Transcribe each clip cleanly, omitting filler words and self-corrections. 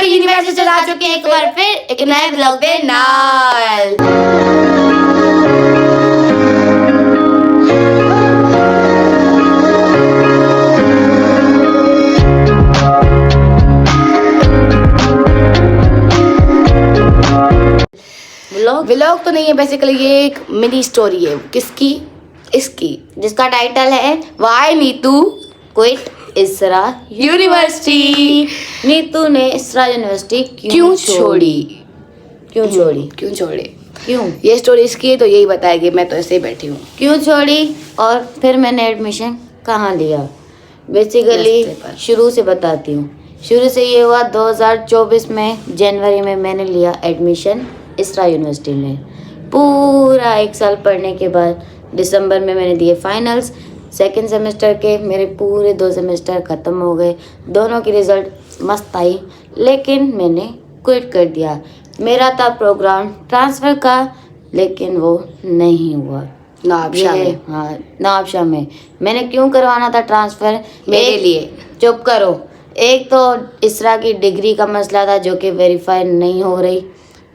बड़ी यूनिवर्सिटी चला चुके हैं एक बार फिर एक नए ब्लॉग के नाल। व्लॉग तो नहीं है, बेसिकली ये एक मिनी स्टोरी है। किसकी? इसकी, जिसका टाइटल है व्हाई नीतू क्विट इसरा यूनिवर्सिटी। नीतू ने इसरा यूनिवर्सिटी क्यों छोड़ी? क्यों ये स्टोरी इसकी है, तो यही बताएगी। मैं तो ऐसे ही बैठी हूँ। क्यों छोड़ी और फिर मैंने एडमिशन कहाँ लिया, बेसिकली शुरू से बताती हूँ। शुरू से ये हुआ 2024 में जनवरी में मैंने लिया एडमिशन इसरा यूनिवर्सिटी में। पूरा एक साल पढ़ने के बाद दिसंबर में मैंने दिए फाइनल्स। सेकेंड सेमेस्टर के मेरे पूरे 2 सेमेस्टर ख़त्म हो गए, दोनों की रिज़ल्ट मस्त आई, लेकिन मैंने क्विट कर दिया। मेरा था प्रोग्राम ट्रांसफ़र का, लेकिन वो नहीं हुआ। नवाबशाह में मैंने क्यों करवाना था ट्रांसफ़र? मेरे लिए। चुप करो। एक तो इसरा की डिग्री का मसला था जो कि वेरीफाई नहीं हो रही,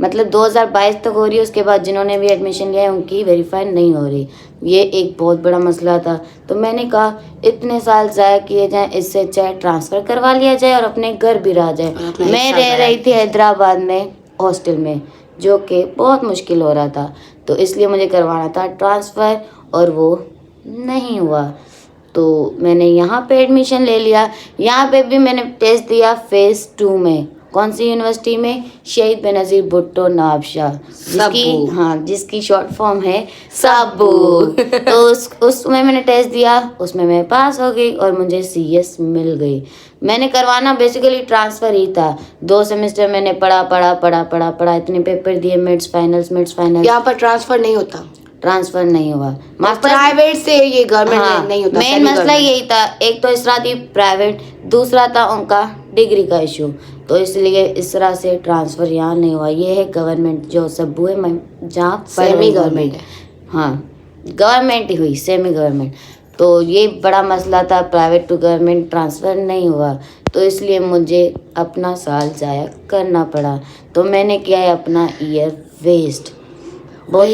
मतलब 2022 तक हो रही है, उसके बाद जिन्होंने भी एडमिशन लिया है उनकी वेरीफाई नहीं हो रही। ये एक बहुत बड़ा मसला था। तो मैंने कहा इतने साल ज़ाया किए जाएं, इससे चाहे ट्रांसफ़र करवा लिया जाए और अपने घर भी रह जाए। मैं रह रही थी हैदराबाद में हॉस्टल में, जो कि बहुत मुश्किल हो रहा था, तो इसलिए मुझे करवाना था ट्रांसफ़र और वो नहीं हुआ। तो मैंने यहाँ पे एडमिशन ले लिया। यहाँ पे भी मैंने टेस्ट दिया फेज़ 2 में। कौन सी यूनिवर्सिटी में? शहीद बेनज़ीर भुट्टो नवाबशाह, जिसकी शॉर्ट फॉर्म है सब्बू। तो उसमें मैंने टेस्ट दिया, उसमें मैं पास हो गई और मुझे CS मिल गई। मैंने करवाना बेसिकली ट्रांसफ़र ही था। 2 सेमेस्टर मैंने पढ़ा, इतने पेपर दिए, मिड्स फाइनल्स। यहाँ पर ट्रांसफ़र नहीं हुआ। प्राइवेट से ये गवर्नमेंट नहीं होता। मेन मसला यही था। एक तो इसरा थी प्राइवेट, दूसरा था उनका डिग्री का इशू, तो इसलिए इसरा से ट्रांसफ़र यहाँ नहीं हुआ। ये है गवर्नमेंट जो सब्बू है, मैं जहाँ सेमी गवर्नमेंट है। हाँ, गवर्नमेंट ही हुई, सेमी गवर्नमेंट। तो ये बड़ा मसला था, प्राइवेट टू गवर्नमेंट ट्रांसफ़र नहीं हुआ, तो इसलिए मुझे अपना साल ज़ाया करना पड़ा। तो मैंने किया है अपना ईयर वेस्ट, बहुत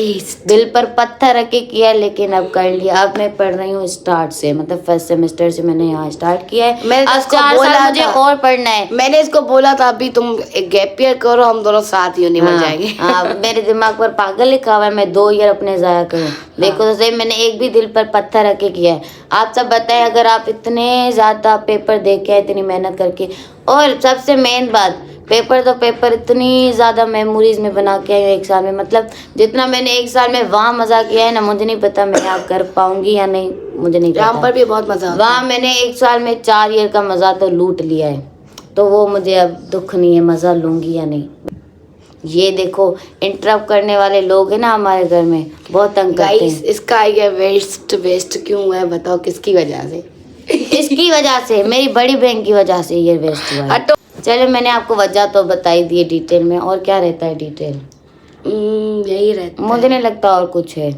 दिल पर पत्थर रख के किया, लेकिन अब कर लिया। अब मैं पढ़ रही हूँ स्टार्ट से, मतलब फर्स्ट सेमेस्टर से मैंने यहाँ स्टार्ट किया है। अब 4 साल मुझे और पढ़ना है। मैंने इसको बोला था अभी तुम एक गैप ईयर करो, हम दोनों साथ ही निकल जाएंगे। मेरे दिमाग पर पागल लिखा हुआ है मैं 2 ईयर अपने ज़ाया करूँ। देखो तो सही, मैंने एक भी दिल पर पत्थर रख के किया है। आप सब बताएं, अगर आप इतने ज़्यादा पेपर देख के इतनी मेहनत करके, और सबसे मेन बात, पेपर इतनी ज़्यादा मेमोरीज में बना के आई हूँ एक साल में। मतलब जितना मैंने एक साल में वहाँ मज़ा किया है ना, मुझे नहीं पता मैं यहाँ कर पाऊँगी या नहीं, मुझे नहीं पता। यहाँ पर भी बहुत मज़ा। वहाँ मैंने एक साल में 4 ईयर का मज़ा तो लूट लिया है, तो वो मुझे अब दुख नहीं है, मज़ा लूँगी या नहीं। ये देखो इंटरप्ट करने वाले लोग हैं ना हमारे घर में, बहुत तंग करते हैं। इसका आइडिया वेस्ट क्यों है बताओ? किसकी वजह से? इसकी वजह से, मेरी बड़ी बहन की वजह से ये वेस्ट हुआ है। चलो मैंने आपको वजह तो बताई दी है डिटेल में, और क्या रहता है डिटेल? यही रहता है, मुझे नहीं लगता और कुछ है।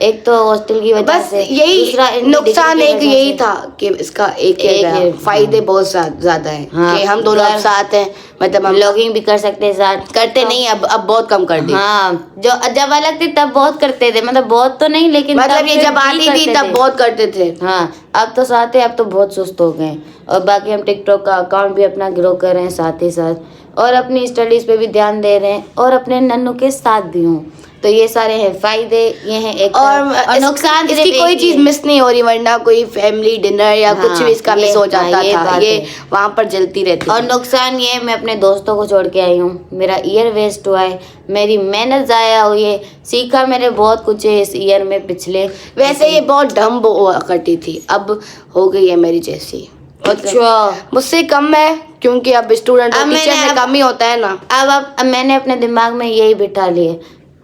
एक तो हॉस्टल की वजह से, यही नुकसान एक यही था कि इसका एक फायदे बहुत ज्यादा है। हाँ, कि हम दोनों अब साथ हैं, मतलब हम ब्लॉगिंग भी कर सकते हैं साथ। करते नहीं, अब बहुत कम कर दी। हाँ, जो जब अलग थे तब बहुत करते थे, मतलब बहुत तो नहीं, लेकिन मतलब ये जब आती थी तब बहुत करते थे। हाँ, अब तो साथ है, अब तो बहुत सुस्त हो गए। और बाकी हम टिकटॉक का अकाउंट भी अपना ग्रो कर रहे हैं साथ ही साथ, और अपनी स्टडीज पे भी ध्यान दे रहे हैं, और अपने नन्नू के साथ भी हूँ। तो ये सारे हैं फायदे, ये हैं एक और नुकसान। इसकी कोई चीज मिस नहीं हो रही, वरना कोई फैमिली डिनर या कुछ भी इसका मिस हो जाता था, ये वहाँ पर जलती रहती। और नुकसान ये, मैं अपने दोस्तों को छोड़ के आई हूँ, मेरा ईयर वेस्ट हुआ है, मेरी मेहनत ज़ाया हुई है, सीखा मैंने बहुत कुछ है इस ईयर में पिछले। वैसे ये बहुत डम्ब हुआ करती थी, अब हो गई है मेरी जैसी। अच्छा, मुझसे कम है, क्योंकि अब स्टूडेंट टीचर से कम ही होता है ना। अब मैंने अपने दिमाग में यही बिठा लिए,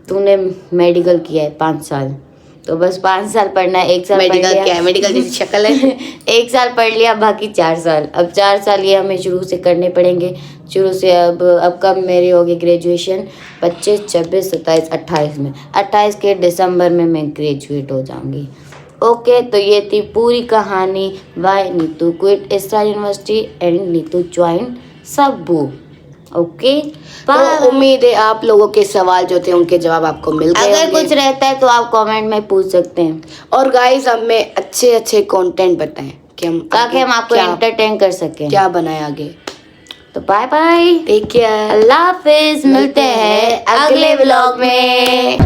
तूने मेडिकल किया है 5 साल, तो बस 5 साल पढ़ना है। 1 साल मेडिकल क्या है? मेडिकल जैसी शक्ल है। 1 साल पढ़ लिया, बाकी 4 साल। अब 4 साल ये हमें शुरू से करने पड़ेंगे, शुरू से। अब कब मेरी होगी ग्रेजुएशन? 25, 26, 27, 28 में। 28 के दिसंबर में मैं ग्रेजुएट हो जाऊंगी। ओके, तो ये थी पूरी कहानी व्हाई नीतू क्विट इसरा university and Neetu join Sabbu. Okay तो उम्मीद है आप लोगों के सवाल जो थे उनके जवाब आपको मिल गए अगर होंगे। कुछ रहता है तो आप कमेंट में पूछ सकते हैं, और गाइस हमें अच्छे अच्छे कंटेंट बताएं कि हम ताकि हम आपको क्या एंटरटेन कर सकें। क्या बनाए आगे। तो बाय बाय, टेक केयर, अल्लाह हाफिज, मिलते हैं अगले व्लॉग में।